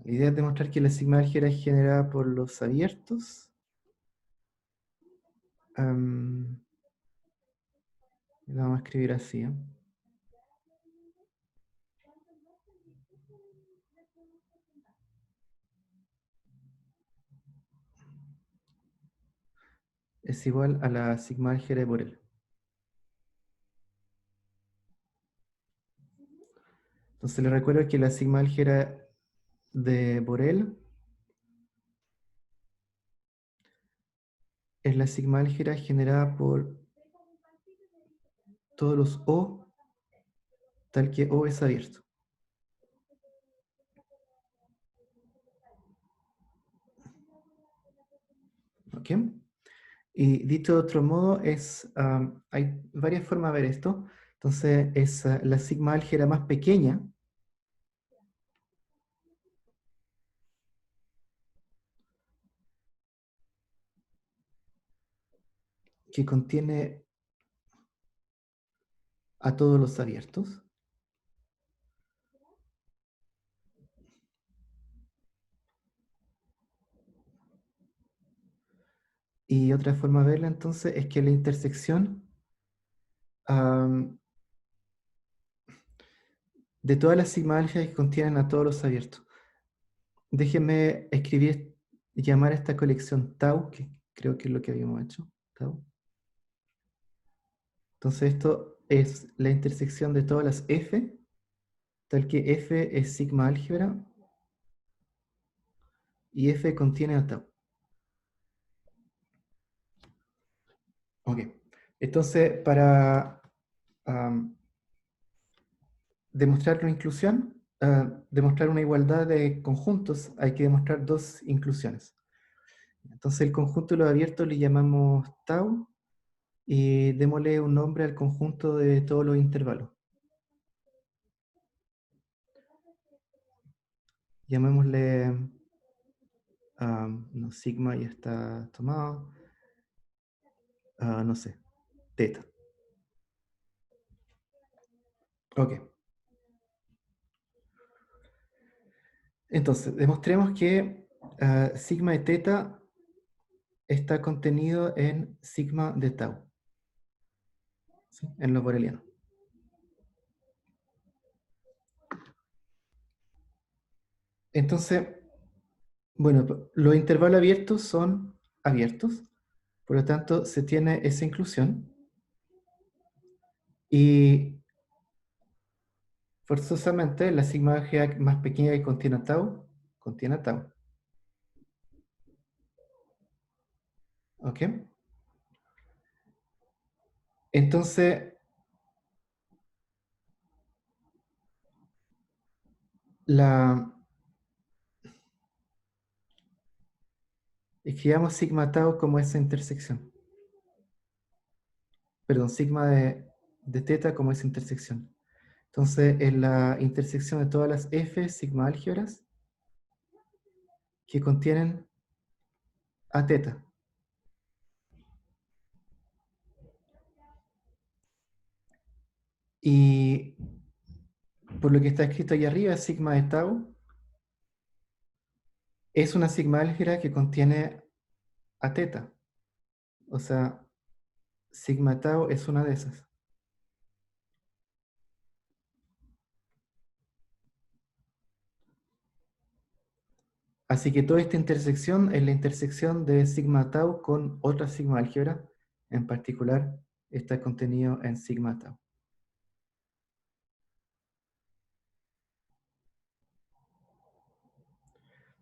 La idea es demostrar que la sigma álgebra es generada por los abiertos. Lo vamos a escribir así, ¿eh? Es igual a la sigma álgebra de Borel. Entonces les recuerdo que la sigma álgebra de Borel es la sigma álgebra generada por todos los O, tal que O es abierto. ¿Ok? Y dicho de otro modo, hay varias formas de ver esto. Entonces, es la sigma álgebra más pequeña que contiene a todos los abiertos. Y otra forma de verla entonces es que la intersección de todas las sigma álgebras que contienen a todos los abiertos. Déjenme escribir, llamar a esta colección tau, que creo que es lo que habíamos hecho. Tau. Entonces esto es la intersección de todas las F, tal que F es sigma álgebra y F contiene a tau. Ok. Entonces, para demostrar una inclusión, demostrar una igualdad de conjuntos, hay que demostrar dos inclusiones. Entonces, el conjunto de los abiertos le llamamos tau y démosle un nombre al conjunto de todos los intervalos. Llamémosle, no, sigma ya está tomado, no sé, teta. Ok. Entonces, demostremos que sigma de teta está contenido en sigma de tau, ¿sí? En lo boreliano. Entonces, bueno, los intervalos abiertos son abiertos, por lo tanto se tiene esa inclusión y forzosamente la sigma álgebra más pequeña que contiene a tau. ¿Ok? Entonces, escribamos sigma tau como esa intersección. Perdón, sigma de teta como esa intersección. Entonces, es la intersección de todas las F sigma álgebras que contienen a teta. Y por lo que está escrito ahí arriba, sigma de tau es una sigma álgebra que contiene a teta. O sea, sigma tau es una de esas. Así que toda esta intersección es la intersección de sigma tau con otra sigma álgebra. En particular, está contenido en sigma tau.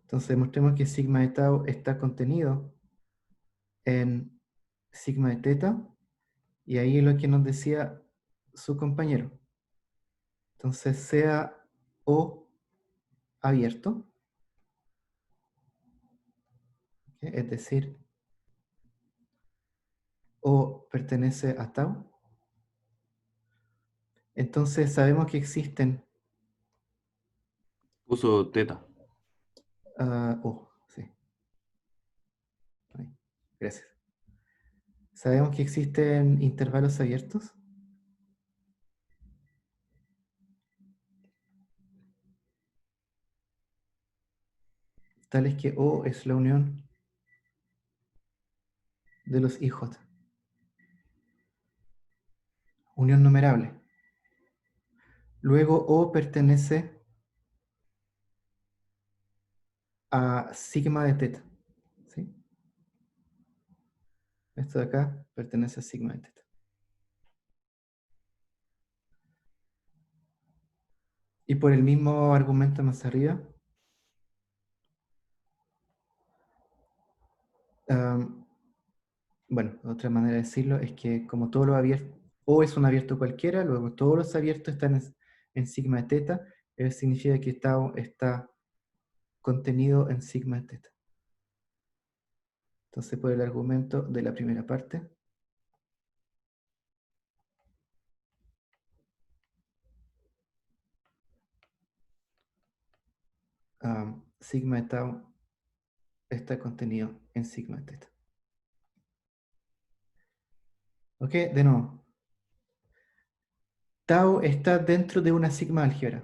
Entonces demostremos que sigma de tau está contenido en sigma de teta. Y ahí es lo que nos decía su compañero. Entonces sea O abierto, ¿ok? Es decir, O pertenece a tau. Entonces sabemos que existen Puso teta. sí. Ahí. Gracias. Sabemos que existen intervalos abiertos. tales que O es la unión de los IJ. Unión numerable. Luego O pertenece a sigma de teta. ¿Sí? Esto de acá pertenece a sigma de teta. Y por el mismo argumento más arriba, bueno, otra manera de decirlo es que como todo lo abierto, O es un abierto cualquiera, luego todos los abiertos están en sigma de teta, eso significa que tau está contenido en sigma de teta. Entonces, por el argumento de la primera parte, sigma de tau está contenido en sigma de teta. ¿Ok? De nuevo. Tau está dentro de una sigma álgebra.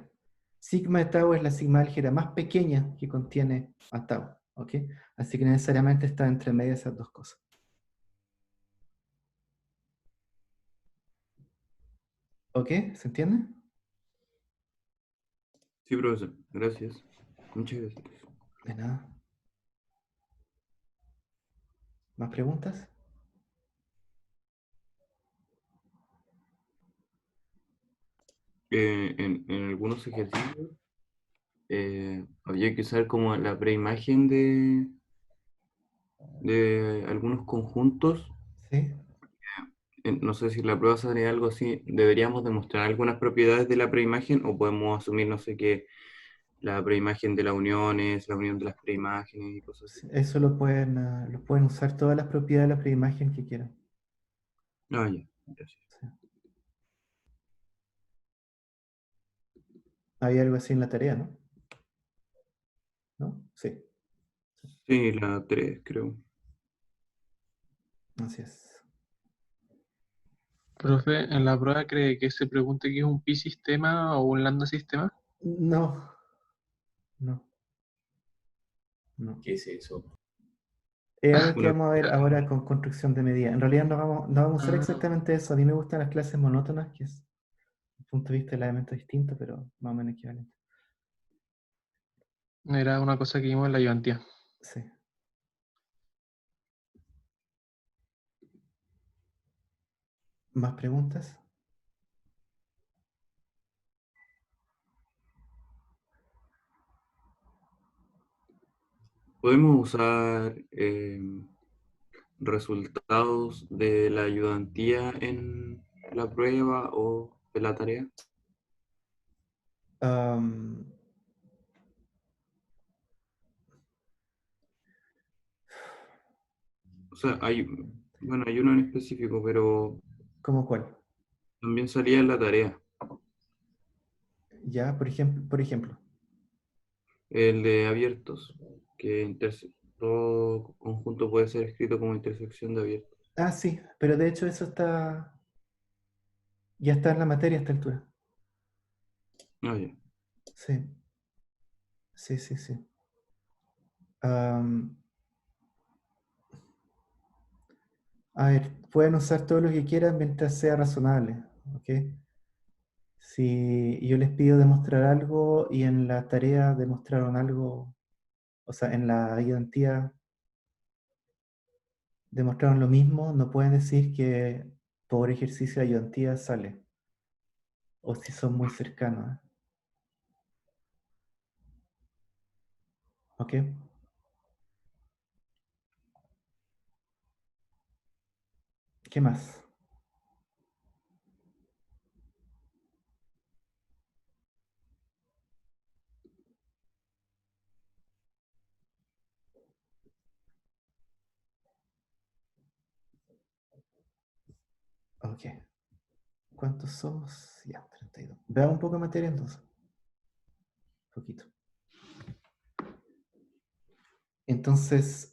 Sigma de tau es la sigma álgebra más pequeña que contiene a tau. ¿Ok? Así que necesariamente está entre medio de esas dos cosas. ¿Ok? ¿Se entiende? Sí, profesor. Gracias. Muchas gracias. De nada. ¿Más preguntas? En algunos ejercicios había que usar como la preimagen de algunos conjuntos. Sí. No sé si la prueba sería algo así. ¿Deberíamos demostrar algunas propiedades de la preimagen o podemos asumir, no sé, que la preimagen de la unión es la unión de las preimágenes y cosas así? Sí, eso lo pueden usar todas las propiedades de la preimagen que quieran. Ah, ya. Gracias. Sí. Hay algo así en la tarea, ¿no? ¿No? Sí, Sí, la 3 creo. así es. Profe, ¿en la prueba cree que se pregunte qué es un pi-sistema o un lambda-sistema? No, no, no. ¿Qué es eso? Es algo que Una, vamos a ver ahora con construcción de medida. En realidad no vamos a hacer Ah, exactamente eso. A mí me gustan las clases monótonas, que es un punto de vista del elemento distinto, pero más o menos equivalente. era una cosa que vimos en la ayudantía. Sí. ¿Más preguntas? ¿podemos usar resultados de la ayudantía en la prueba o de la tarea? Am, O sea, bueno, hay uno en específico, pero ¿Cómo cuál? también salía en la tarea. Ya, por ejemplo. El de abiertos, que todo conjunto puede ser escrito como intersección de abiertos. Ah, sí, pero de hecho eso ya está en la materia a esta altura. Ah, ya. Sí, sí, sí, sí. Am, a ver, pueden usar todo lo que quieran mientras sea razonable, ¿ok? Si yo les pido demostrar algo y en la tarea demostraron algo, o sea, en la ayudantía demostraron lo mismo, no pueden decir que por ejercicio de ayudantía sale, o si son muy cercanos, ¿eh? ¿Ok? ¿Qué más? Ok. ¿Cuántos somos? Ya, 32. Veamos un poco de materia entonces. Poquito. Entonces,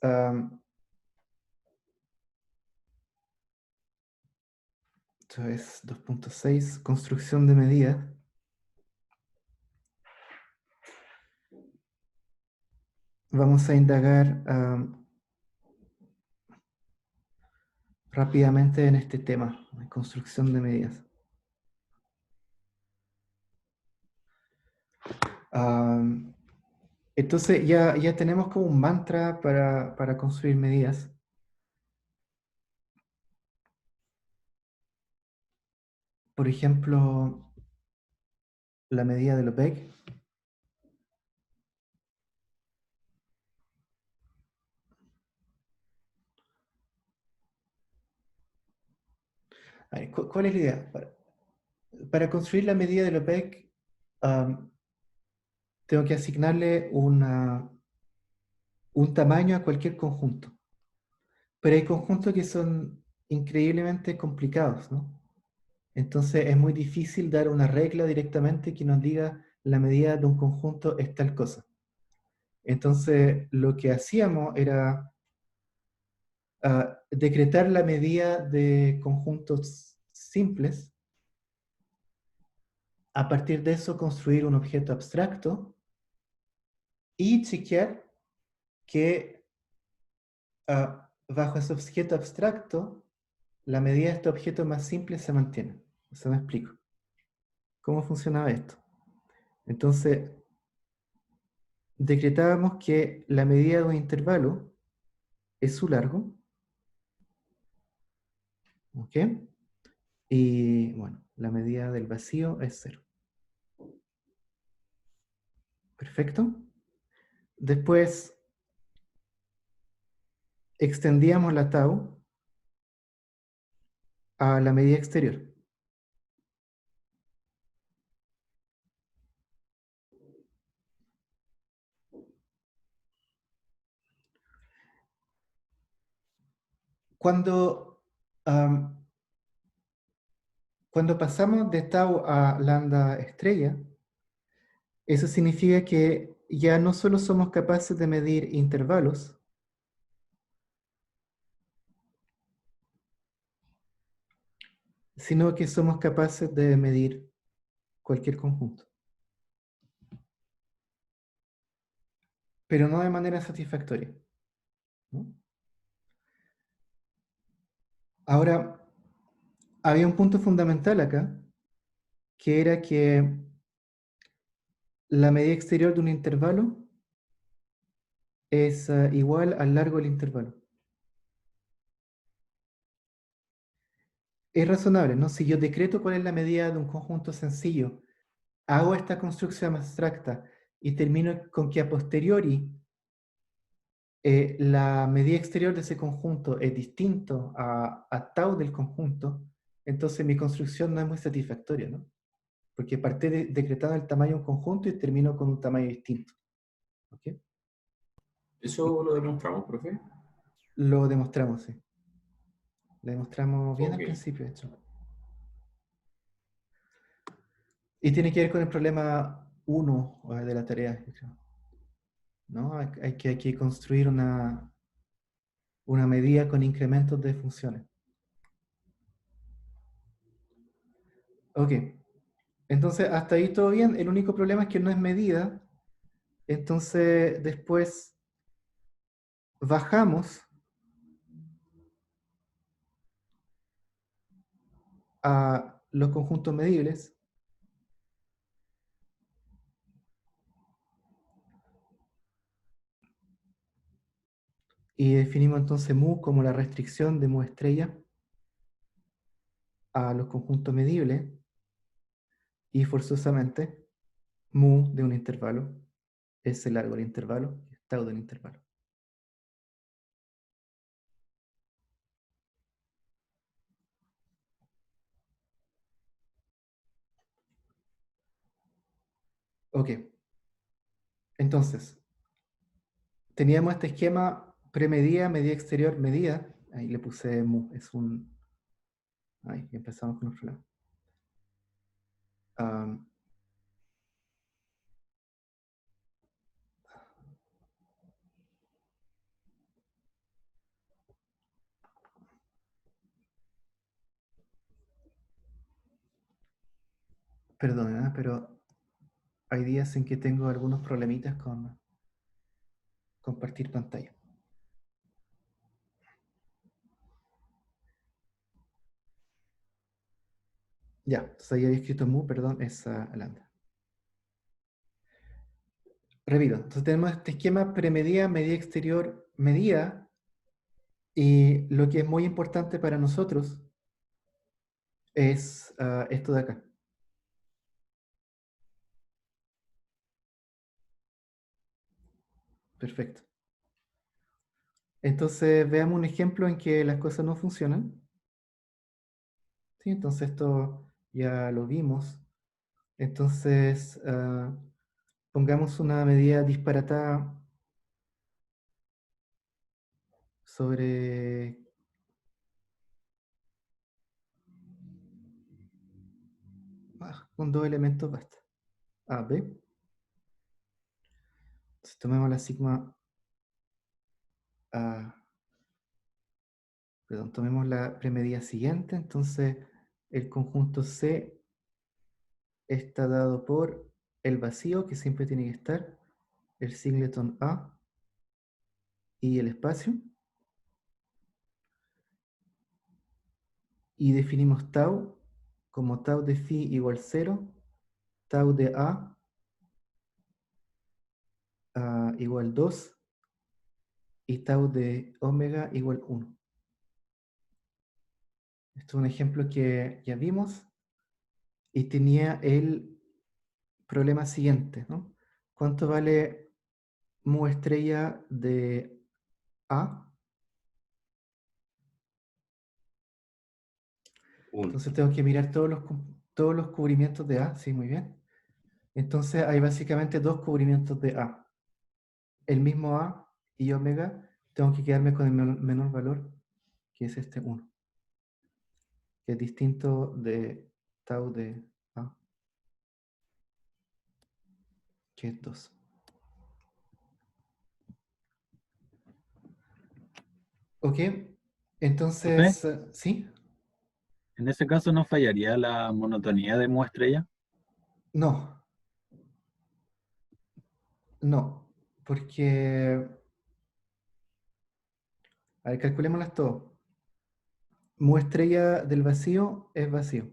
esto es 2.6, construcción de medida. vamos a indagar rápidamente en este tema, de construcción de medidas. Entonces ya tenemos como un mantra para construir medidas. Por ejemplo, la medida de Lopec. A ver, ¿cuál es la idea? Para construir la medida de Lopec, tengo que asignarle un tamaño a cualquier conjunto. Pero hay conjuntos que son increíblemente complicados, ¿no? Entonces es muy difícil dar una regla directamente que nos diga la medida de un conjunto es tal cosa. Entonces lo que hacíamos era decretar la medida de conjuntos simples, a partir de eso construir un objeto abstracto y chequear que bajo ese objeto abstracto la medida de este objeto más simple se mantiene. Eso me explico. ¿Cómo funcionaba esto? Entonces, decretábamos que la medida de un intervalo es su largo, ¿ok? Y bueno, la medida del vacío es 0. Perfecto. Después extendíamos la tau a la medida exterior. Cuando, cuando pasamos de tau a lambda estrella, eso significa que ya no solo somos capaces de medir intervalos, sino que somos capaces de medir cualquier conjunto. Pero no de manera satisfactoria, ¿no? Ahora, había un punto fundamental acá, que era que la medida exterior de un intervalo es igual al largo del intervalo. Es razonable, ¿no? Si yo decreto cuál es la medida de un conjunto sencillo, hago esta construcción abstracta y termino con que a posteriori la medida exterior de ese conjunto es distinto a tau del conjunto, entonces mi construcción no es muy satisfactoria, ¿no? Porque partí decretando el tamaño de un conjunto y termino con un tamaño distinto. ¿Ok? ¿Eso lo demostramos, profe? Lo demostramos, sí. Lo demostramos bien al Ok. principio, de hecho. Y tiene que ver con el problema 1 de la tarea, yo creo. ¿No? Hay que construir una medida con incrementos de funciones. Ok. Entonces, hasta ahí todo bien. El único problema es que no es medida. Entonces, después bajamos a los conjuntos medibles. Y definimos entonces mu como la restricción de mu estrella a los conjuntos medibles. Y forzosamente, mu de un intervalo es el largo del intervalo, que es tau del intervalo. Ok. Entonces, teníamos este esquema premedida, medida exterior, medida. Ahí le puse mu, es un... Ahí empezamos con los problemas. Perdón, pero hay días en que tengo algunos problemitas con compartir pantalla. Ya, entonces ahí había escrito mu, perdón, es lambda. Repito, entonces tenemos este esquema premedida, medida exterior, medida, y lo que es muy importante para nosotros es esto de acá. Perfecto. Entonces veamos un ejemplo en que las cosas no funcionan. ¿Sí? Entonces esto ya lo vimos. Entonces pongamos una medida disparatada sobre con dos elementos basta. A, B. Entonces tomemos la sigma A. Perdón, tomemos la premedida siguiente. Entonces el conjunto C está dado por el vacío, que siempre tiene que estar, el singleton A y el espacio. Y definimos tau como tau de phi igual 0, tau de A igual 2 y tau de omega igual 1. Esto es un ejemplo que ya vimos y tenía el problema siguiente, ¿no? ¿Cuánto vale mu estrella de A? 1. Entonces tengo que mirar todos los cubrimientos de A, sí, muy bien. Entonces hay básicamente dos cubrimientos de A. El mismo A y omega, tengo que quedarme con el menor valor, que es este 1, que es distinto de tau de A, que es 2. Ok, Profe, entonces, ¿sí? en ese caso no fallaría la monotonía de mu estrella. No, no, porque, a ver, calculémoslas todo. Mu estrella del vacío es vacío.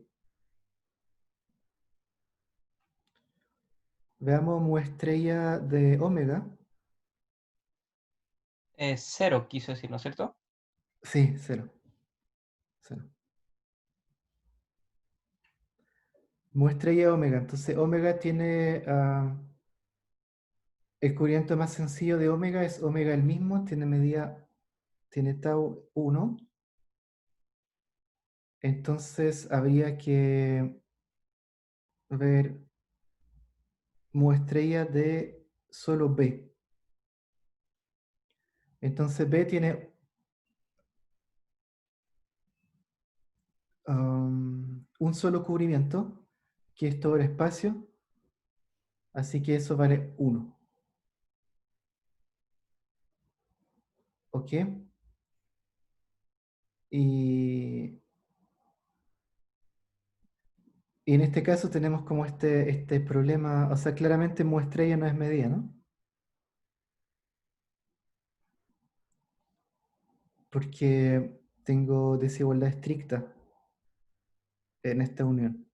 Veamos mu estrella de omega. Cero, quiso decir, ¿no es cierto? Sí, 0. 0. Mu estrella de omega. Entonces, omega tiene... el cubrimiento más sencillo de omega es omega el mismo, tiene medida, tiene tau 1. Entonces, habría que ver mu estrella de solo B. Entonces B tiene un solo cubrimiento, que es todo el espacio, así que eso vale 1. ¿Ok? Y, y en este caso tenemos como este problema, o sea, claramente mu estrella no es medida, ¿no? Porque tengo desigualdad estricta en esta unión.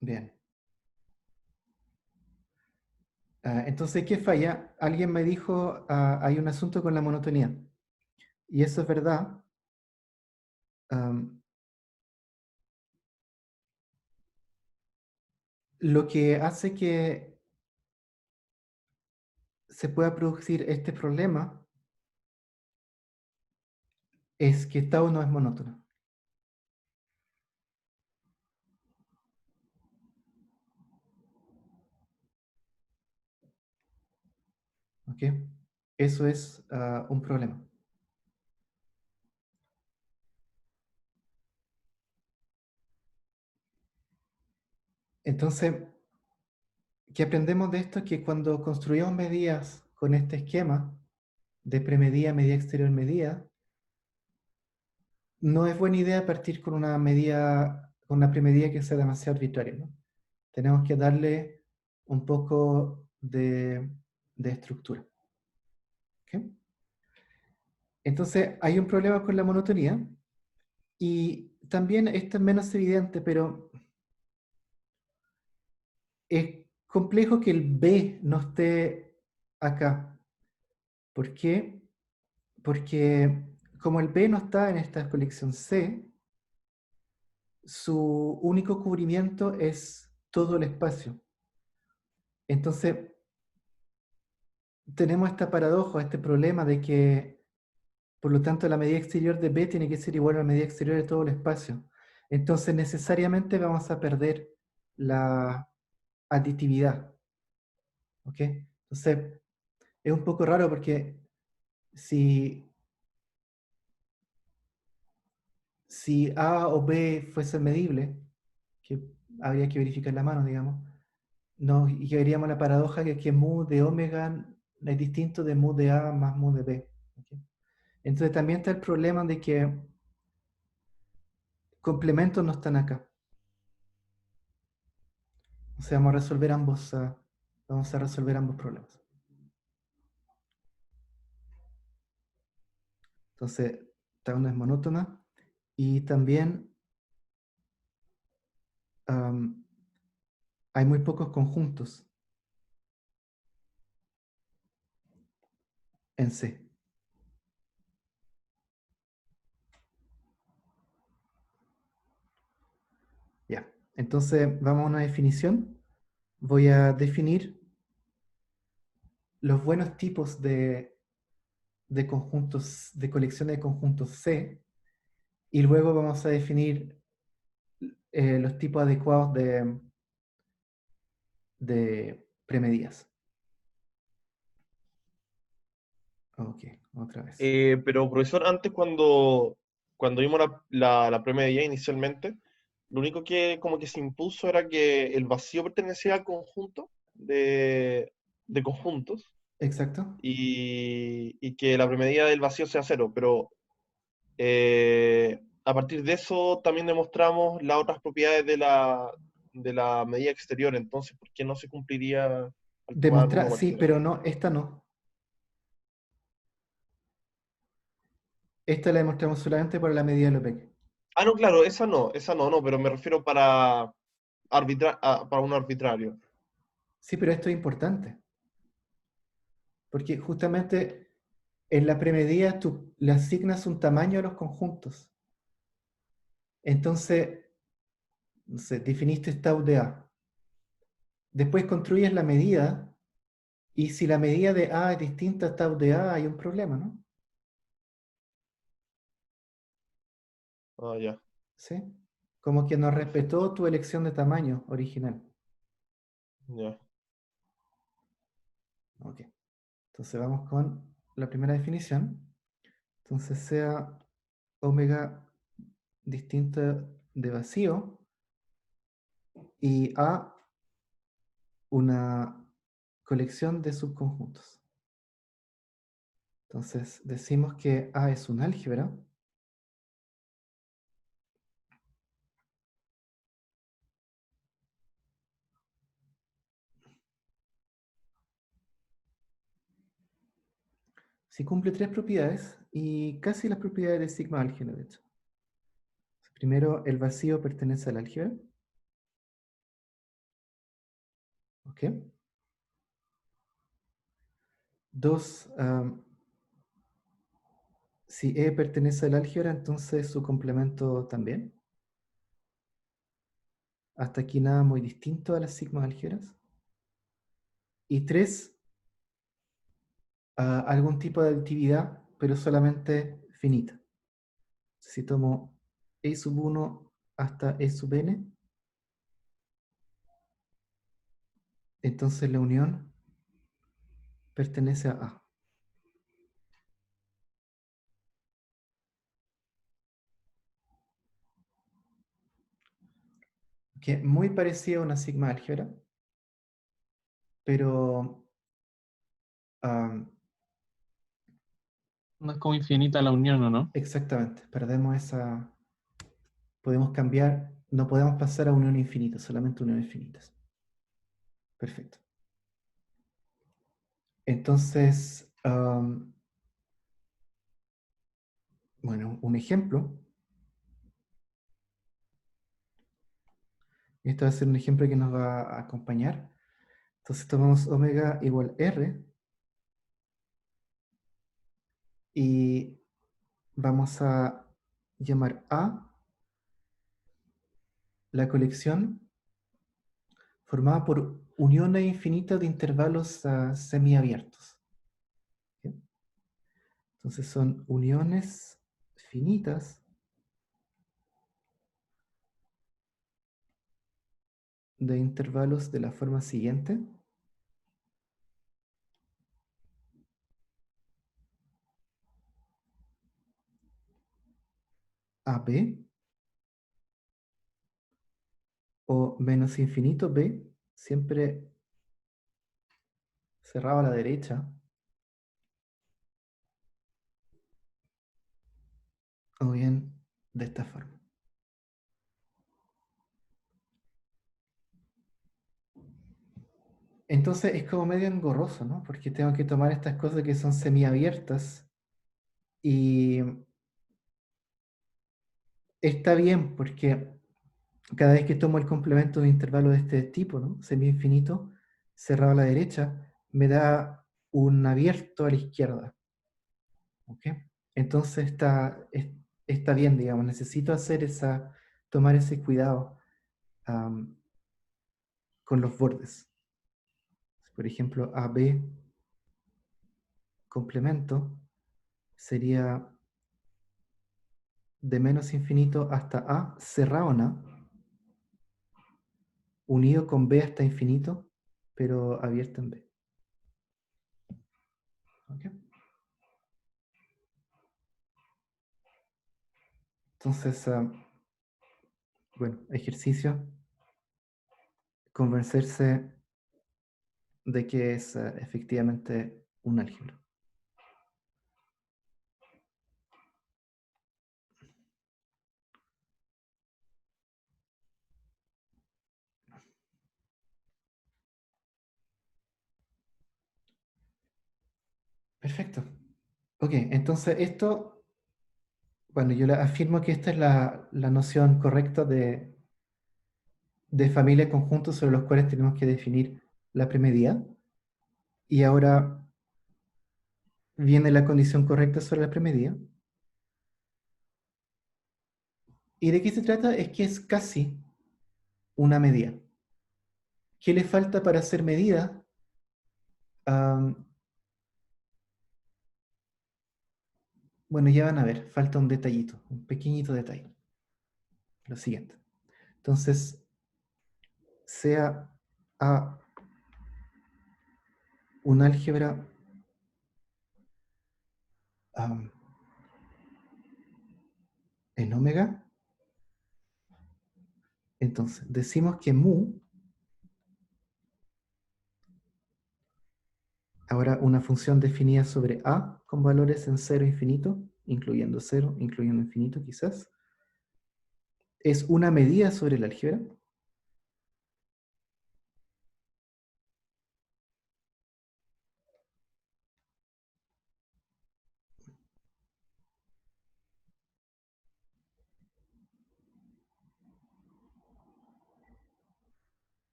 Bien. Entonces, ¿qué falla? Alguien me dijo, hay un asunto con la monotonía. Y eso es verdad. Am, lo que hace que se pueda producir este problema es que tau no es monótono. ¿Ok? Eso es un problema. Entonces, ¿qué aprendemos de esto? Que cuando construimos medidas con este esquema, de premedida, medida exterior, medida, no es buena idea partir con una medida, con una premedida que sea demasiado arbitraria, ¿no? Tenemos que darle un poco de estructura. ¿Ok? Entonces, hay un problema con la monotonía, y también esto es menos evidente, pero es complejo que el B no esté acá. ¿Por qué? Porque como el B no está en esta colección C, su único cubrimiento es todo el espacio. Entonces, tenemos esta paradoja, este problema de que, por lo tanto, la medida exterior de B tiene que ser igual a la medida exterior de todo el espacio. Entonces, necesariamente vamos a perder la aditividad. ¿Ok? Entonces, es un poco raro porque si, si A o B fuese medible, que habría que verificar la mano, digamos, y que veríamos la paradoja que mu de omega es distinto de mu de A más mu de B. ¿Ok? Entonces también está el problema de que complementos no están acá. O sea, vamos a resolver ambos problemas. Entonces, esta onda es monótona y también hay muy pocos conjuntos en C. Ya, entonces vamos a una definición. Voy a definir los buenos tipos de conjuntos, de colecciones de conjuntos C, y luego vamos a definir los tipos adecuados de premedidas. Ok, otra vez. Pero profesor, antes cuando vimos la premedida inicialmente, lo único que como que se impuso era que el vacío pertenecía al conjunto de conjuntos Exacto. y que la premedida del vacío sea cero, pero a partir de eso también demostramos las otras propiedades de la medida exterior, entonces, ¿por qué no se cumpliría al tomar uno Demostrar, sí, cualquiera? pero no, esta no. Esta la demostramos solamente por la medida de Lopec. Ah, no, claro, esa no, pero me refiero para un arbitrario. Sí, pero esto es importante, porque justamente en la premedida tú le asignas un tamaño a los conjuntos. Entonces, no sé, definiste tau de A. Después construyes la medida, y si la medida de A es distinta a tau de A, hay un problema, ¿no? Ah, ya, ¿Sí? Como que no perfecto. respetó tu elección de tamaño original. Ya. Ok. Entonces vamos con la primera definición. Entonces sea omega distinta de vacío y A una colección de subconjuntos. Entonces decimos que A es un álgebra si cumple tres propiedades y casi las propiedades de sigma álgebra, de hecho. Primero, el vacío pertenece al álgebra. ¿Ok? Dos, si E pertenece al álgebra, entonces su complemento también. Hasta aquí nada muy distinto a las sigma álgebras. Y tres, algún tipo de aditividad, pero solamente finita. Si tomo E sub 1 hasta E sub n, entonces la unión pertenece a A. Que es muy parecido a una sigma álgebra, pero No es como infinita la unión, ¿o no? Exactamente, perdemos esa... Podemos cambiar, no podemos pasar a unión infinita, solamente uniones finitas. Perfecto. Entonces, bueno, un ejemplo. Esto va a ser un ejemplo que nos va a acompañar. Entonces tomamos omega igual R y vamos a llamar A la colección formada por uniones infinitas de intervalos semiabiertos. ¿Ok? Entonces son uniones finitas de intervalos de la forma siguiente. AB o menos infinito B, siempre cerrado a la derecha, o bien de esta forma. Entonces es como medio engorroso, ¿no? Porque tengo que tomar estas cosas que son semiabiertas y está bien porque cada vez que tomo el complemento de intervalo de este tipo, ¿no? Semi-infinito, cerrado a la derecha, me da un abierto a la izquierda. ¿Ok? Entonces está bien, digamos, necesito tomar ese cuidado con los bordes. Por ejemplo, AB complemento sería de menos infinito hasta A cerrado en A, unido con B hasta infinito, pero abierto en B. ¿Ok? Entonces, bueno, ejercicio, convencerse de que es efectivamente un álgebra. Perfecto. Ok, entonces esto, bueno, yo afirmo que esta es la noción correcta de familia conjunto sobre los cuales tenemos que definir la premedida. Y ahora viene la condición correcta sobre la premedida. ¿Y de qué se trata? Es que es casi una medida. ¿Qué le falta para ser medida? Am, bueno, ya van a ver, falta un detallito, un pequeñito detalle. Lo siguiente. Entonces, sea A un álgebra en omega, entonces decimos que mu, ahora una función definida sobre A con valores en 0 infinito, incluyendo 0, incluyendo infinito quizás, es una medida sobre el álgebra.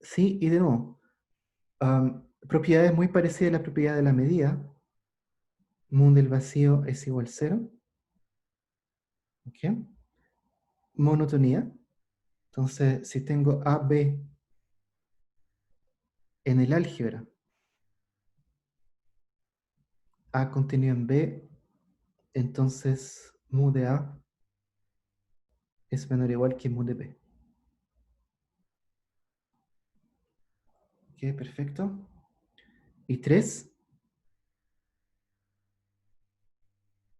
Sí, y de nuevo, propiedades muy parecidas a la propiedad de la medida. Mu del vacío es igual a 0. ¿Ok? Monotonía. Entonces, si tengo A, B en el álgebra, A contenido en B, entonces mu de A es menor o igual que mu de B. Ok, perfecto. Y 3,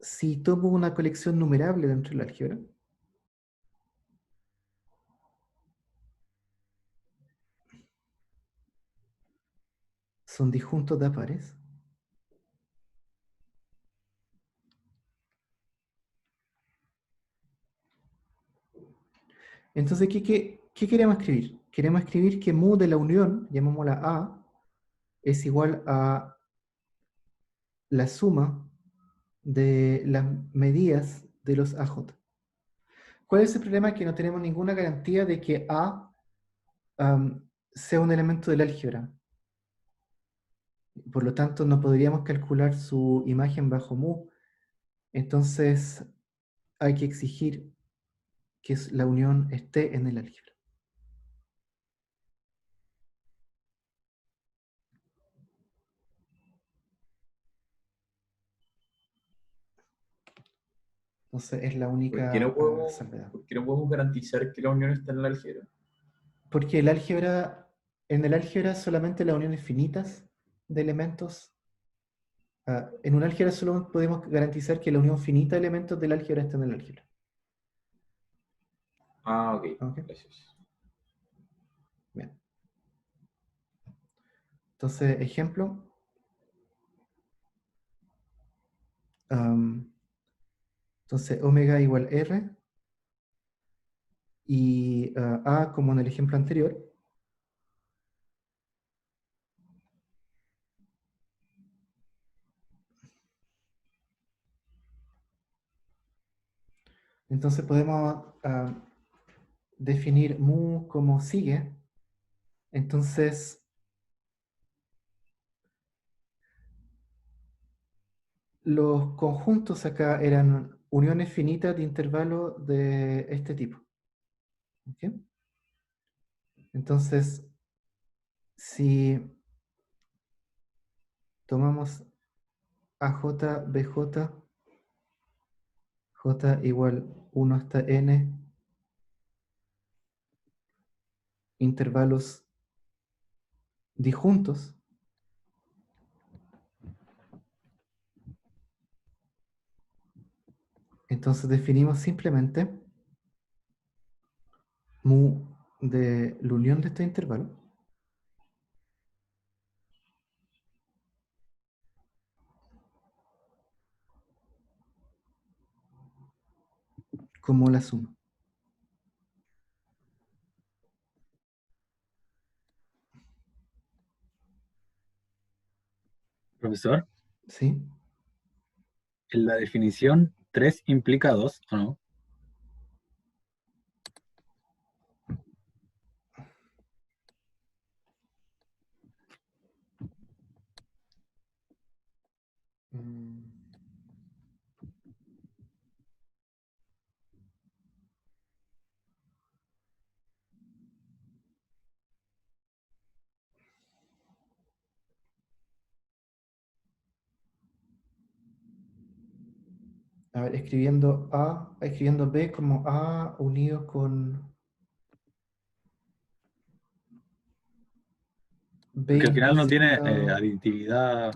si tomo una colección numerable dentro del álgebra, son disjuntos de a pares, Entonces, ¿qué queremos escribir? Queremos escribir que mu de la unión, llamémosla A, es igual a la suma de las medidas de los AJ. ¿Cuál es el problema? Que no tenemos ninguna garantía de que A sea un elemento del álgebra. Por lo tanto, no podríamos calcular su imagen bajo mu. Entonces, hay que exigir que la unión esté en el álgebra. Entonces, es la ¿Por qué única no podemos, salvedad. por qué no podemos garantizar que la unión está en el álgebra? Porque el álgebra, en el álgebra solamente las uniones finitas de elementos. En un álgebra solo podemos garantizar que la unión finita de elementos del álgebra está en el álgebra. Ah, ok. ¿Ok? Gracias. Bien. Entonces, ejemplo. Entonces, omega igual R. Y A, como en el ejemplo anterior. Entonces podemos definir mu como sigue. Entonces, los conjuntos acá eran uniones finitas de intervalo de este tipo. ¿Ok? Entonces, si tomamos AJ, BJ, J igual 1 hasta N, intervalos disjuntos, entonces definimos simplemente mu de la unión de este intervalo como la suma. Profesor, ¿Sí? en la definición 3 implica 2, ¿o no? Mm. A ver, escribiendo B como A unido con B Porque al final no tiene implícita. aditividad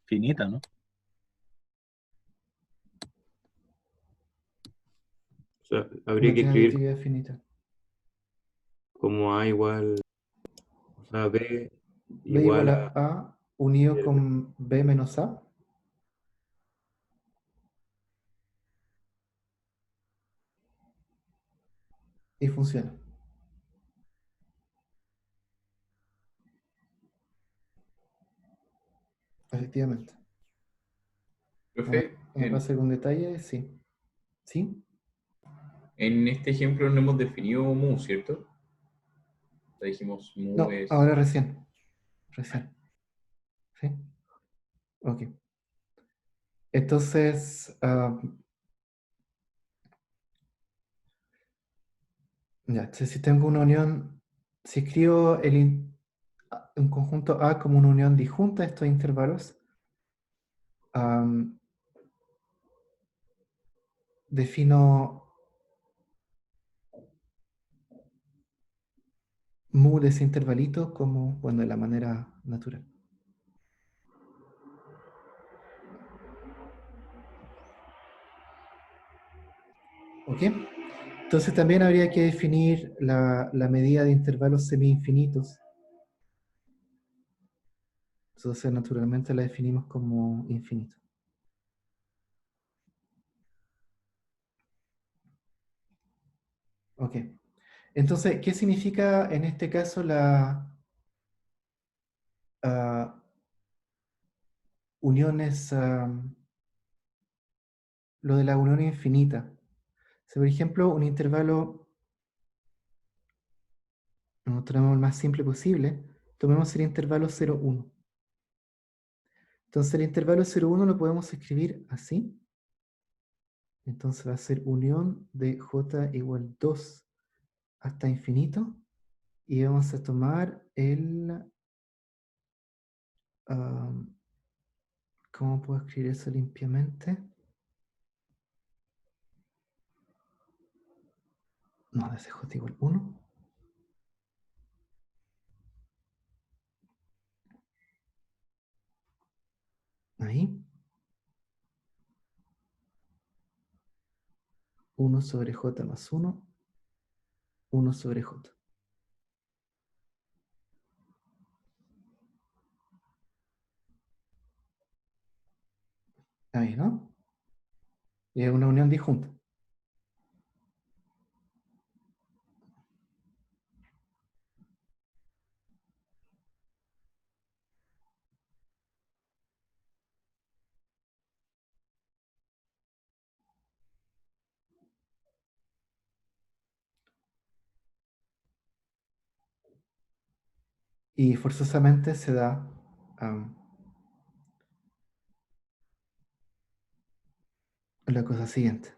finita, ¿no? O sea, habría No que tiene escribir aditividad finita. como A igual, o sea, B B igual igual a A unido con B menos A. Y funciona, efectivamente. Profe, Me pasa algún detalle, sí. ¿Sí? en este ejemplo no hemos definido mu, ¿cierto? O sea, dijimos mu No, es... ahora recién. Recién. ¿Sí? Ok. Entonces, ya, entonces si tengo una unión, si escribo un conjunto A como una unión disjunta de estos intervalos, defino mu de ese intervalito como, bueno, de la manera natural. ¿Ok? Entonces también habría que definir la medida de intervalos semi-infinitos. Entonces naturalmente la definimos como infinito. Ok. Entonces, ¿qué significa en este caso ah, uniones, lo de la unión infinita? Si, por ejemplo, un intervalo, nos tomemos el más simple posible, tomemos el intervalo 0, 1. Entonces el intervalo 0, 1 lo podemos escribir así. Entonces va a ser unión de j igual 2 hasta infinito. Y vamos a tomar el... ¿cómo puedo escribir eso limpiamente? No, de j igual 1. Ahí. 1 sobre j más 1. 1 sobre j. Ahí, ¿no? Y es una unión disjunta. Y forzosamente se da la cosa siguiente.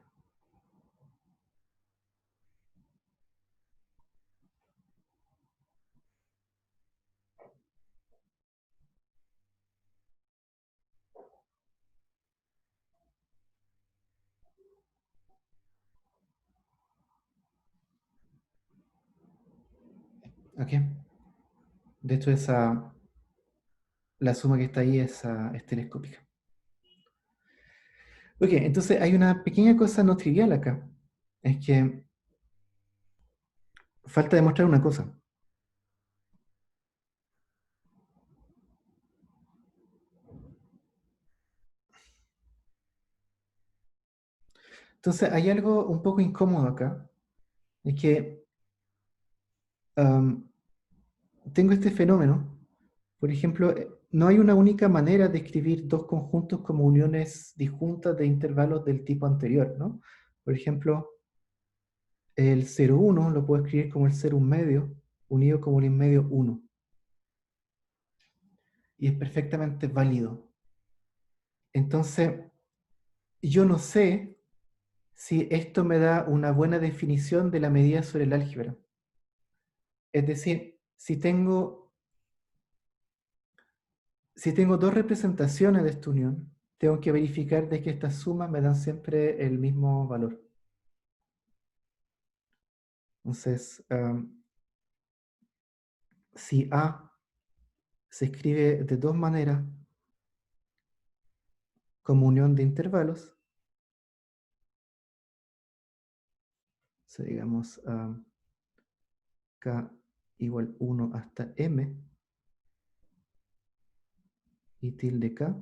¿Ok? De hecho, la suma que está ahí es telescópica. Ok, entonces hay una pequeña cosa no trivial acá. Es que falta demostrar una cosa. Entonces hay algo un poco incómodo acá. Es que tengo este fenómeno. Por ejemplo, no hay una única manera de escribir dos conjuntos como uniones disjuntas de intervalos del tipo anterior, ¿no? Por ejemplo, el 0, 1 lo puedo escribir como el 0, 1 medio, unido como el 1 medio 1. Y es perfectamente válido. Entonces, yo no sé si esto me da una buena definición de la medida sobre el álgebra. Es decir, si tengo dos representaciones de esta unión, tengo que verificar de que estas sumas me dan siempre el mismo valor. Entonces, si A se escribe de dos maneras como unión de intervalos, o sea, digamos K igual 1 hasta M y tilde K,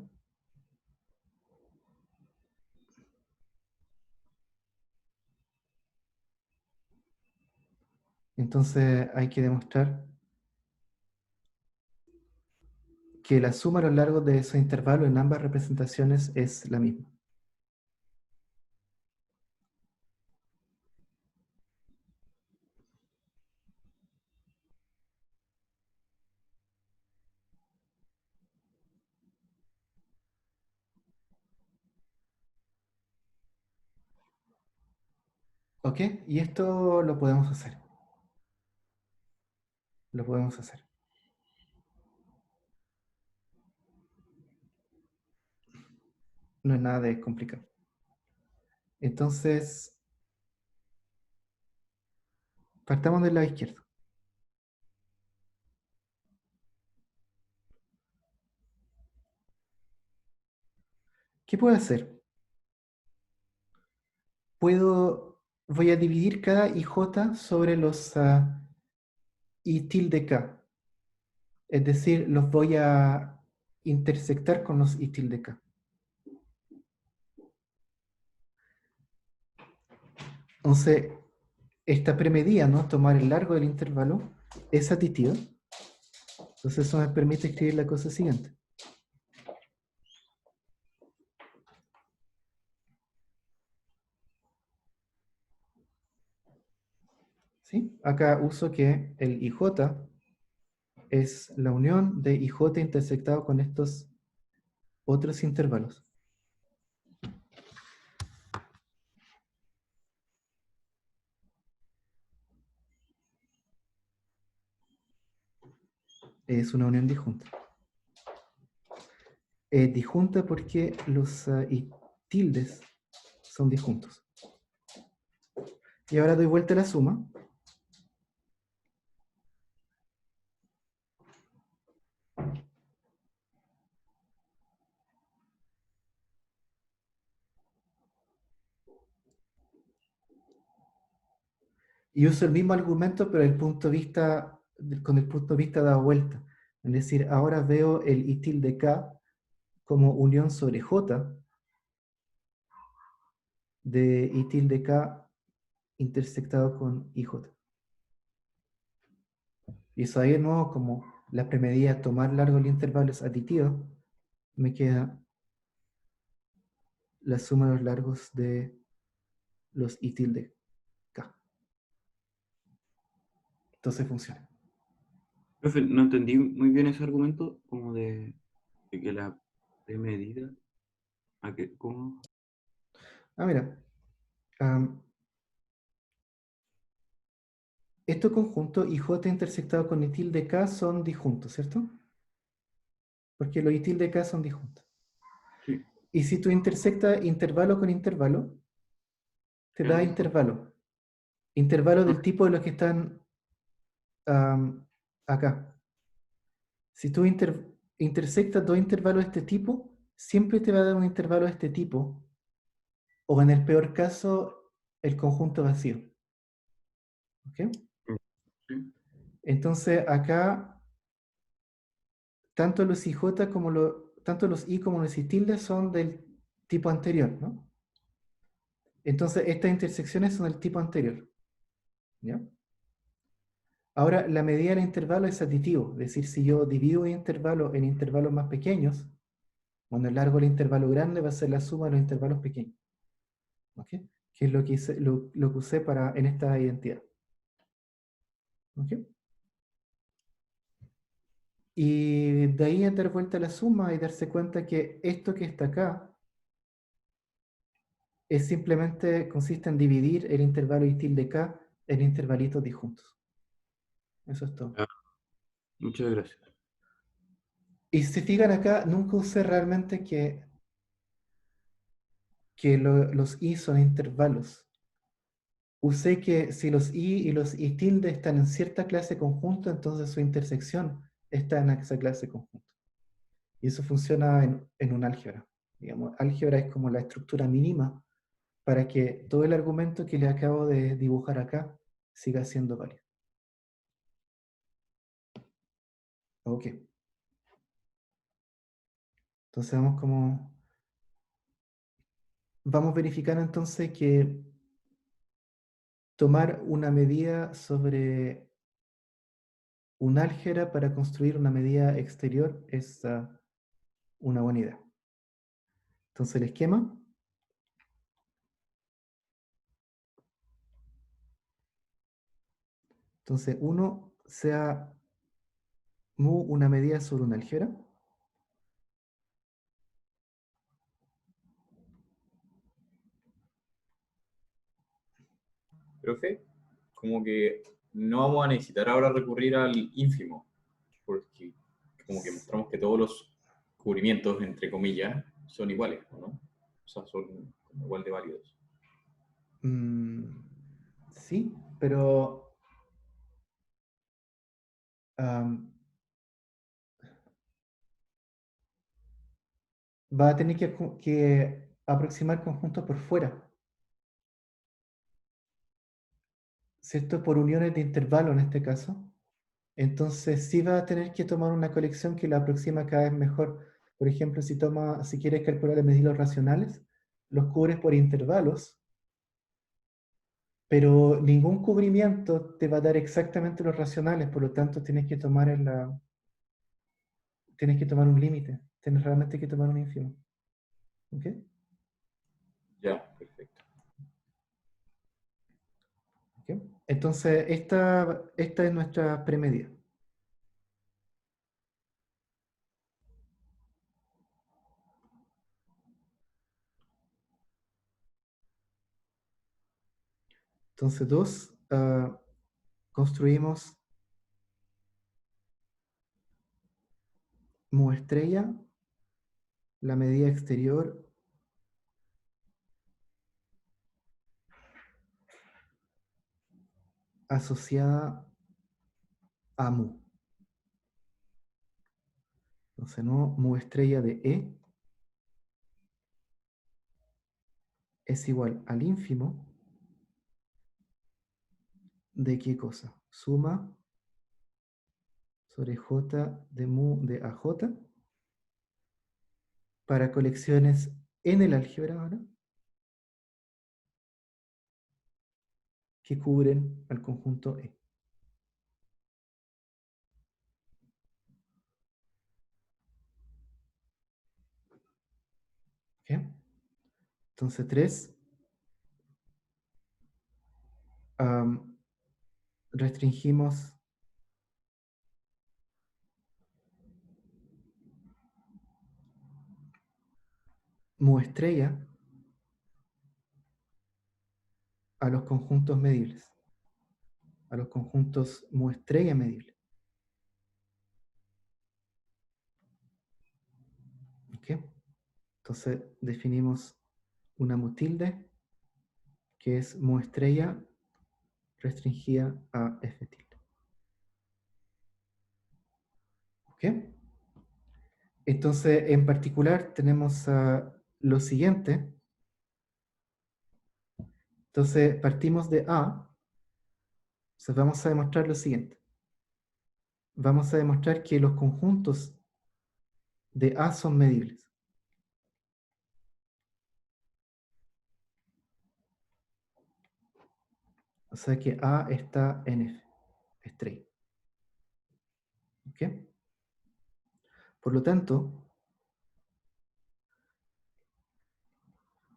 entonces hay que demostrar que la suma a lo largo de esos intervalos en ambas representaciones es la misma. ¿Ok? Y esto lo podemos hacer. Lo podemos hacer. No es nada de complicado. Entonces, partamos del lado izquierdo. ¿Qué puedo hacer? Voy a dividir cada IJ sobre los I tilde K. Es decir, los voy a intersectar con los I tilde K. Entonces, esta premedida, ¿no? Tomar el largo del intervalo, es aditiva. Entonces eso me permite escribir la cosa siguiente. ¿Sí? Acá uso que el IJ es la unión de IJ intersectado con estos otros intervalos. Es una unión disjunta. Disjunta porque los y tildes son disjuntos. Y ahora doy vuelta a la suma. Y uso el mismo argumento, pero con el punto de vista dado vuelta. Es decir, ahora veo el I tilde K como unión sobre J de I tilde K intersectado con IJ. Y eso ahí de nuevo, como la premedida tomar largo el intervalo es aditiva, me queda la suma de los largos de los I tilde K. Entonces funciona. Profe, no entendí muy bien ese argumento, como de que la premedida, ¿a qué? ¿Cómo? Mira. Estos conjuntos IJ intersectado con I tilde K son disjuntos, ¿cierto? Porque los I tilde K son disjuntos. Sí. Y si tú intersectas intervalo con intervalo, te Es da disjunto. intervalo. Intervalo del Ah. tipo de los que están acá. Si tú intersectas dos intervalos de este tipo, siempre te va a dar un intervalo de este tipo, o en el peor caso, el conjunto vacío. ¿Ok? Sí. Entonces acá, tanto los IJ tanto los I como los I tilde son del tipo anterior, ¿no? Entonces estas intersecciones son del tipo anterior. ¿Ya? Ahora, la medida del intervalo es aditivo, es decir, si yo divido un intervalo en intervalos más pequeños, cuando el largo del intervalo grande va a ser la suma de los intervalos pequeños. ¿Ok? Que es lo que usé en esta identidad. ¿Ok? Y de ahí dar vuelta a la suma y darse cuenta que esto que está acá es simplemente consiste en dividir el intervalo I tilde K en intervalitos disjuntos. Eso es todo. Ah, muchas gracias. Y si se fijan acá, nunca usé realmente que los I son intervalos. Usé que si los I y los I tilde están en cierta clase conjunto, entonces su intersección está en esa clase conjunto. Y eso funciona en un álgebra. Digamos, álgebra es como la estructura mínima para que todo el argumento que le acabo de dibujar acá siga siendo válido. Ok. Entonces vamos verificando entonces que tomar una medida sobre un álgebra para construir una medida exterior es una buena idea. Entonces el esquema. Entonces 1 sea mu una medida sobre una álgebra. Profe, como que no vamos a necesitar ahora recurrir al ínfimo, porque como que mostramos que todos los cubrimientos, entre comillas, son iguales, ¿no? O sea, son como igual de válidos. Sí, pero va a tener que aproximar conjuntos por fuera. Si esto es por uniones de intervalo en este caso, entonces sí va a tener que tomar una colección que la aproxima cada vez mejor. Por ejemplo, si quieres calcular las medidas racionales, los cubres por intervalos, Pero ningún cubrimiento te va a dar exactamente los racionales, por lo tanto tienes que tomar un límite, tienes realmente que tomar un ínfimo. ¿Ok? Ya, perfecto. ¿Ok? Entonces, esta es nuestra premedida. Entonces, construimos mu estrella, la medida exterior asociada a mu. Entonces, no, mu estrella de E es igual al ínfimo de ¿qué cosa? Suma sobre J de mu de AJ para colecciones en el álgebra ahora que cubren al conjunto E. ¿Ok? Entonces 3 restringimos mu estrella a los conjuntos medibles, a los conjuntos mu estrella medibles. ¿Ok? Entonces definimos una mu tilde que es mu estrella restringida a F tilde. ¿Ok? Entonces, en particular, tenemos lo siguiente. Entonces, partimos de A. Entonces, vamos a demostrar lo siguiente. Vamos a demostrar que los conjuntos de A son medibles. O sea que A está en F, estrella. ¿Ok? Por lo tanto,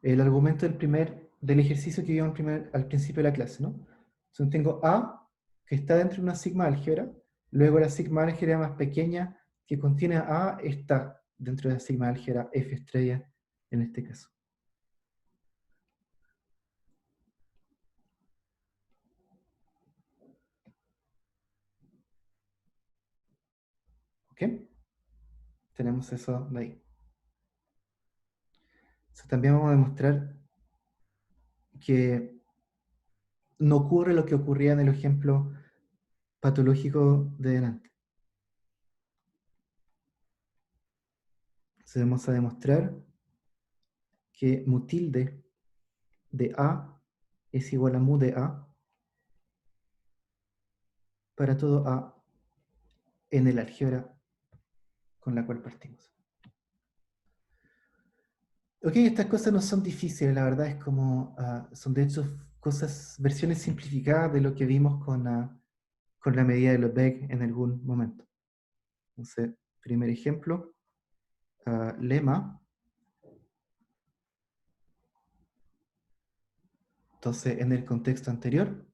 el argumento del ejercicio que vimos al principio de la clase, ¿no? Entonces tengo A, que está dentro de una sigma álgebra, luego la sigma álgebra más pequeña que contiene a A está dentro de la sigma álgebra F estrella en este caso. ¿Ok? Tenemos eso de ahí. Entonces, también vamos a demostrar que no ocurre lo que ocurría en el ejemplo patológico de delante. Entonces vamos a demostrar que mu tilde de A es igual a mu de A para todo A en el álgebra con la cual partimos. Ok, estas cosas no son difíciles, la verdad es como, son de hecho versiones simplificadas de lo que vimos con la medida de Lebesgue en algún momento. Entonces, primer ejemplo, lema. Entonces, en el contexto anterior,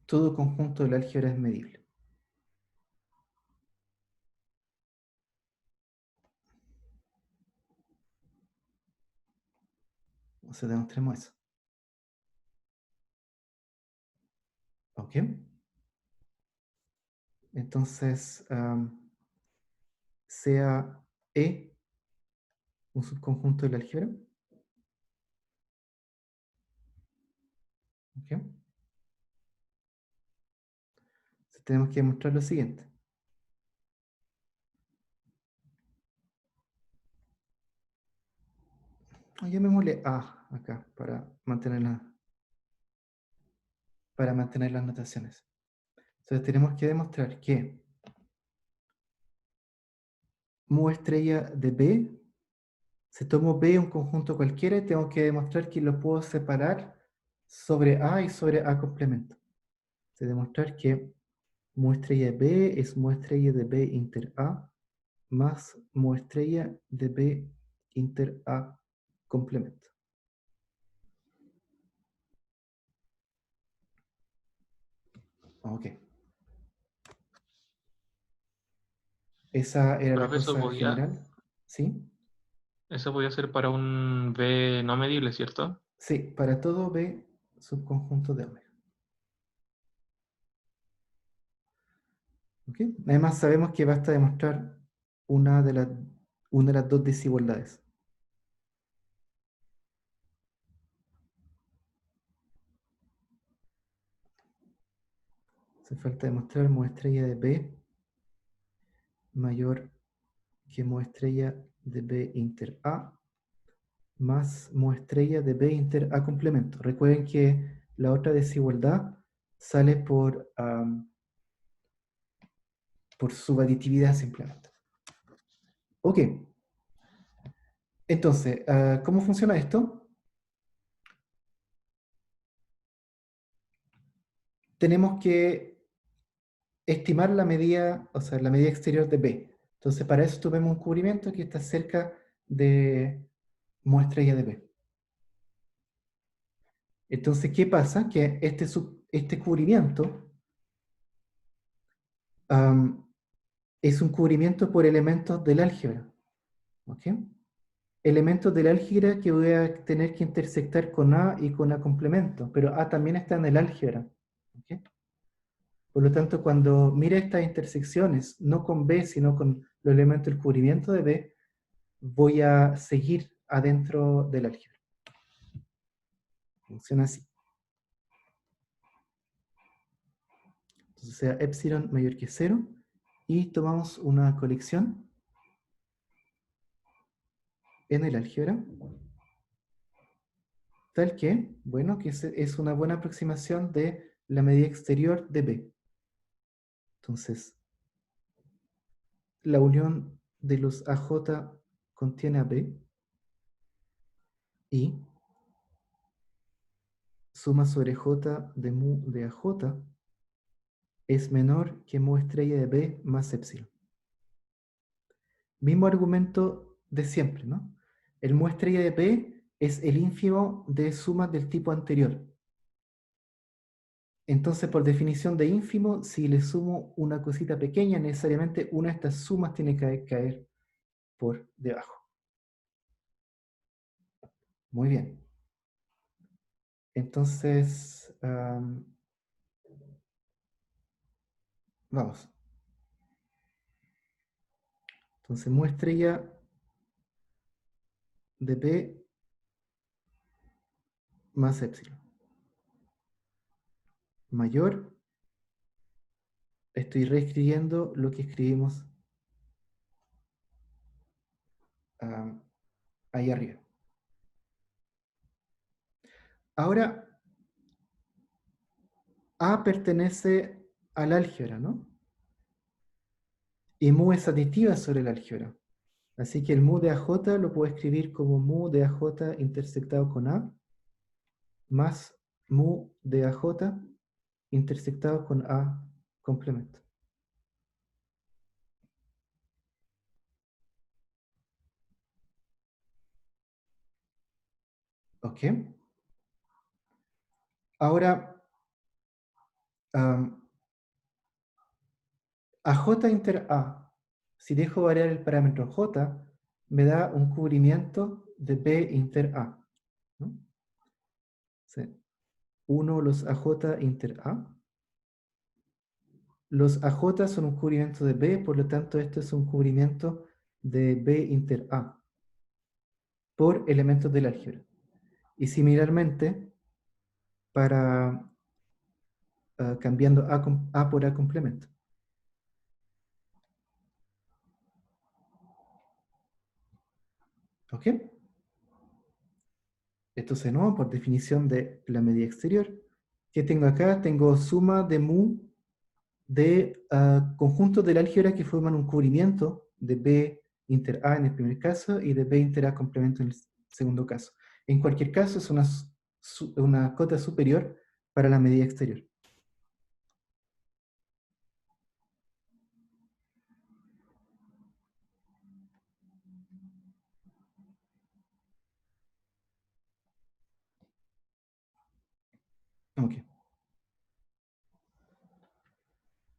todo conjunto del álgebra es medible. Entonces, demostremos eso. ¿Ok? Entonces, sea E un subconjunto del álgebra. ¿Ok? Entonces, tenemos que demostrar lo siguiente. Llamémosle A acá para mantener las notaciones. Entonces tenemos que demostrar que mu estrella de B. Si tomo B un conjunto cualquiera, tengo que demostrar que lo puedo separar sobre A y sobre A complemento. Demostrar que mu estrella de B es mu estrella de B inter A más mu estrella de B inter A complemento. Ok. Esa era la Profe, cosa general. ¿Sí? eso podía ser para un B no medible, ¿cierto? Sí, para todo B subconjunto de omega. ¿Ok? Además sabemos que basta demostrar una de las dos desigualdades. Hace falta demostrar mu estrella de B mayor que mu estrella de B inter A más mu estrella de B inter A complemento. Recuerden que la otra desigualdad sale por subaditividad simplemente. Ok. Entonces, ¿cómo funciona esto? Tenemos que estimar la medida, o sea, la medida exterior de B. Entonces, para eso tomemos un cubrimiento que está cerca de mu estrella de B. Entonces, ¿qué pasa? Que este cubrimiento es un cubrimiento por elementos del álgebra. ¿Ok? Elementos del álgebra que voy a tener que intersectar con A y con A complemento, pero A también está en el álgebra. ¿Ok? Por lo tanto, cuando mire estas intersecciones, no con B, sino con los elementos del cubrimiento de B, voy a seguir adentro del álgebra. Funciona así. Entonces sea epsilon mayor que 0 y tomamos una colección en el álgebra tal que, bueno, que es una buena aproximación de la medida exterior de B. Entonces, la unión de los AJ contiene a B y suma sobre J de mu de AJ es menor que mu estrella de B más epsilon. Mismo argumento de siempre, ¿no? El mu estrella de B es el ínfimo de sumas del tipo anterior. Entonces, por definición de ínfimo, si le sumo una cosita pequeña, necesariamente una de estas sumas tiene que caer por debajo. Muy bien. Entonces, vamos. Entonces, mu estrella de B más epsilon. Mayor, estoy reescribiendo lo que escribimos ahí arriba. Ahora, A pertenece al álgebra, ¿no? Y mu es aditiva sobre el álgebra. Así que el mu de AJ lo puedo escribir como mu de AJ intersectado con A, más mu de AJ intersectado con A complemento. ¿Ok? Ahora, AJ inter A, si dejo variar el parámetro J, me da un cubrimiento de B inter A, ¿no? Sí. 1 los AJ inter A. Los AJ son un cubrimiento de B, por lo tanto esto es un cubrimiento de B inter A por elementos del álgebra. Y similarmente, para cambiando A por A complemento. ¿Ok? Entonces, no, por definición de la medida exterior, ¿qué tengo acá? Tengo suma de mu de conjuntos del álgebra que forman un cubrimiento de B inter A en el primer caso y de B inter A complemento en el segundo caso. En cualquier caso es una cota superior para la medida exterior. Ok,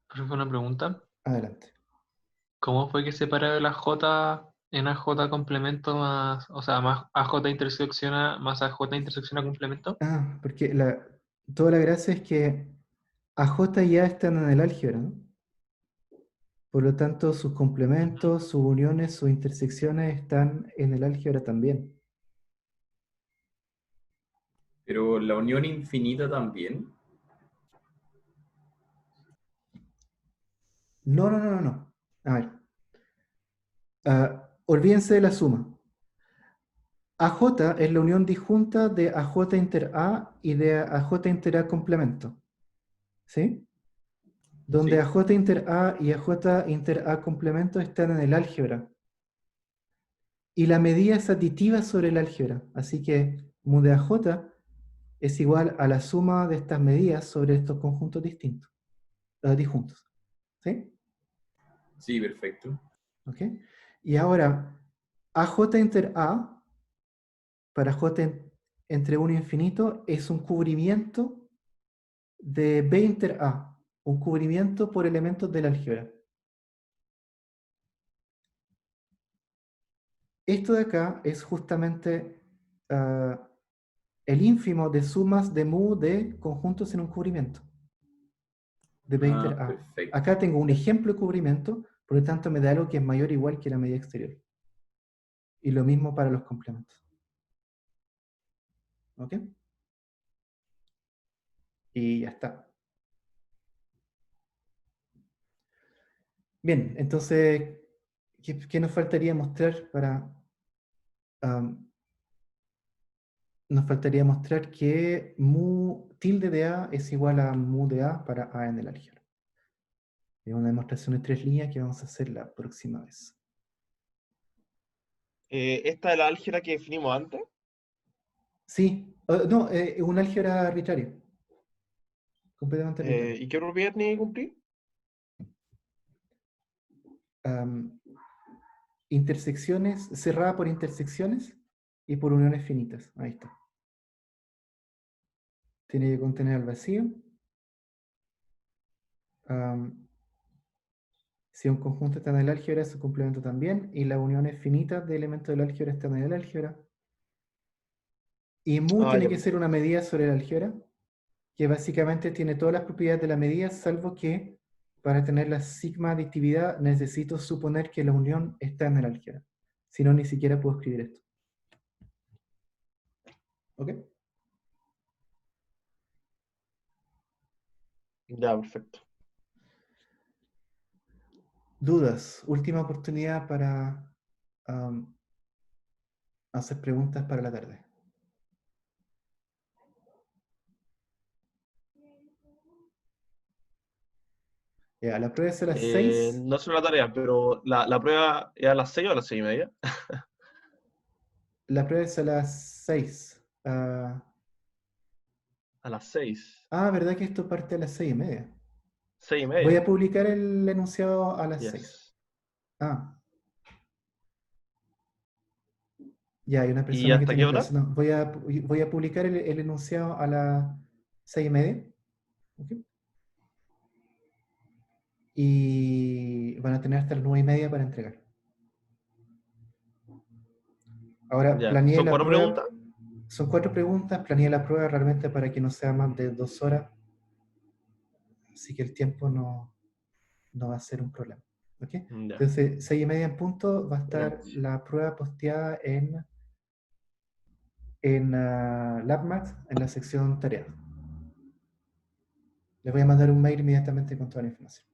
Profe, una pregunta. adelante. ¿Cómo fue que separó la J en AJ complemento más, o sea, más AJ intersecciona más AJ intersecciona complemento? Porque toda la gracia es que AJ y A están en el álgebra, ¿no? Por lo tanto, sus complementos, sus uniones, sus intersecciones están en el álgebra también. Pero la unión infinita también. No, no, no, no, no. A ver. Olvídense de la suma. AJ es la unión disjunta de AJ inter A y de AJ inter A complemento. ¿Sí? Donde Sí. AJ inter A y AJ inter A complemento están en el álgebra. Y la medida es aditiva sobre el álgebra. Así que mu de AJ es igual a la suma de estas medidas sobre estos conjuntos distintos, disjuntos. ¿Sí? Sí, perfecto. ¿Ok? Y ahora, AJ inter A para J entre 1 y infinito es un cubrimiento de B inter A, un cubrimiento por elementos del álgebra. Esto de acá es justamente el ínfimo de sumas de mu de conjuntos en un cubrimiento de B inter A. Perfecto. Acá tengo un ejemplo de cubrimiento, por lo tanto me da algo que es mayor o igual que la medida exterior. Y lo mismo para los complementos. ¿Ok? Y ya está. Bien, entonces, ¿qué nos faltaría mostrar para... nos faltaría mostrar que mu tilde de A es igual a mu de A para A en el álgebra. Es una demostración de 3 líneas que vamos a hacer la próxima vez. Esta es la álgebra que definimos antes. Sí, no, es un álgebra arbitrario. Completamente arbitrario. ¿Y qué propiedad tiene que cumplir? Intersecciones, cerrada por intersecciones y por uniones finitas. Ahí está. Tiene que contener el vacío. Si un conjunto está en el álgebra, su complemento también. Y las uniones finitas de elementos del álgebra están en el álgebra. Y mu Ah, tiene ya, que ser una medida sobre el álgebra, que básicamente tiene todas las propiedades de la medida, salvo que para tener la sigma aditividad necesito suponer que la unión está en el álgebra. Si no, ni siquiera puedo escribir esto. ¿Ok? ya, perfecto. Dudas. Última oportunidad para hacer preguntas para la tarde. Ya, la prueba es a las 6. No es una tarea, pero la prueba es a las 6 o a las 6:30. La prueba es a las 6. A las 6. ¿Verdad que esto parte a las 6:30? 6:30. Voy a publicar el enunciado a las 6. Yes. Ya, hay una ¿Y persona que hasta qué tiene hora? clase. No, voy a publicar el enunciado a las 6:30. ¿Ok? Y van a tener hasta las 9:30 para entregar. Ahora, Ya. planeé ¿Son la 4 prueba. preguntas? Son 4 preguntas. Planeé la prueba realmente para que no sea más de 2 horas. Así que el tiempo no va a ser un problema. ¿Ok? Ya. Entonces, 6:30 en punto va a estar Buenísimo. la prueba posteada en LabMath, en la sección tareas. Les voy a mandar un mail inmediatamente con toda la información.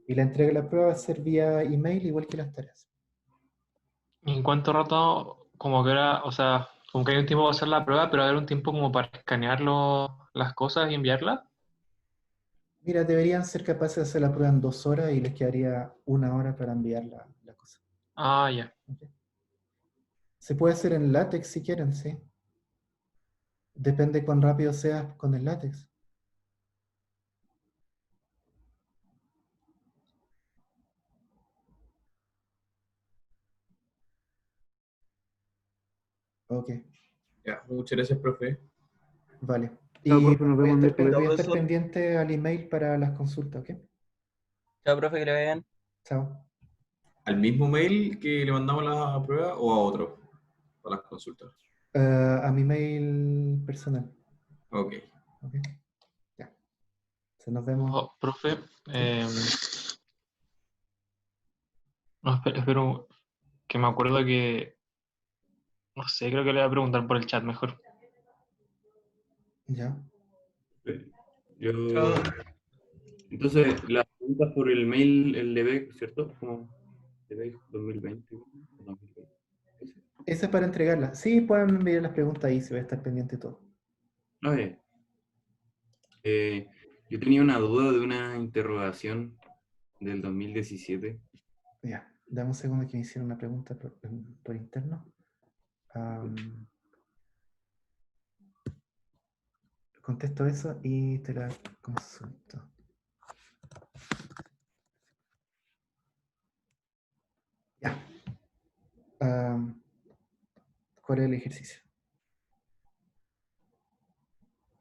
Y la entrega de la prueba va a ser vía email, igual que las tareas. ¿Y en cuánto rato, como que era, o sea, como que hay un tiempo para hacer la prueba, pero hay un tiempo como para escanear las cosas y enviarlas? Mira, deberían ser capaces de hacer la prueba en 2 horas y les quedaría 1 hora para enviar la cosa. Ah, ya. Se puede hacer en látex si quieren, sí. Depende cuán rápido seas con el látex. Ok, Ya, muchas gracias, profe. vale. Chao, Y profe, nos vemos el miércoles. voy a Todo estar eso. pendiente al email para las consultas, ¿ok? Chao, profe, que le vaya bien. Chao. ¿Al mismo mail que le mandamos la prueba o a otro para las consultas? A mi mail personal. Ok. ¿Ok? Ya. Nos vemos. Oh, profe, no, espero que me acuerdo que, no sé, creo que le voy a preguntar por el chat mejor. Ya. Yo... Chao. Entonces, las preguntas por el mail, el DB, ¿cierto? Como DB 2020 o 2020. Ese. Esa es para entregarla. Sí, pueden enviar las preguntas ahí, se va a estar pendiente de todo. Ah, ya. Yo tenía una duda de una interrogación del 2017. Ya. Dame un segundo que me hicieron una pregunta por interno. Contesto eso y te la consulto. Ya. ¿Cuál es el ejercicio?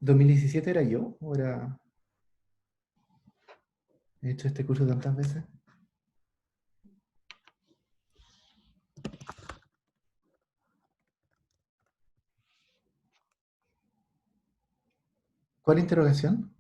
¿2017 era yo? ¿O era... He hecho este curso tantas veces? ¿Cuál interrogación?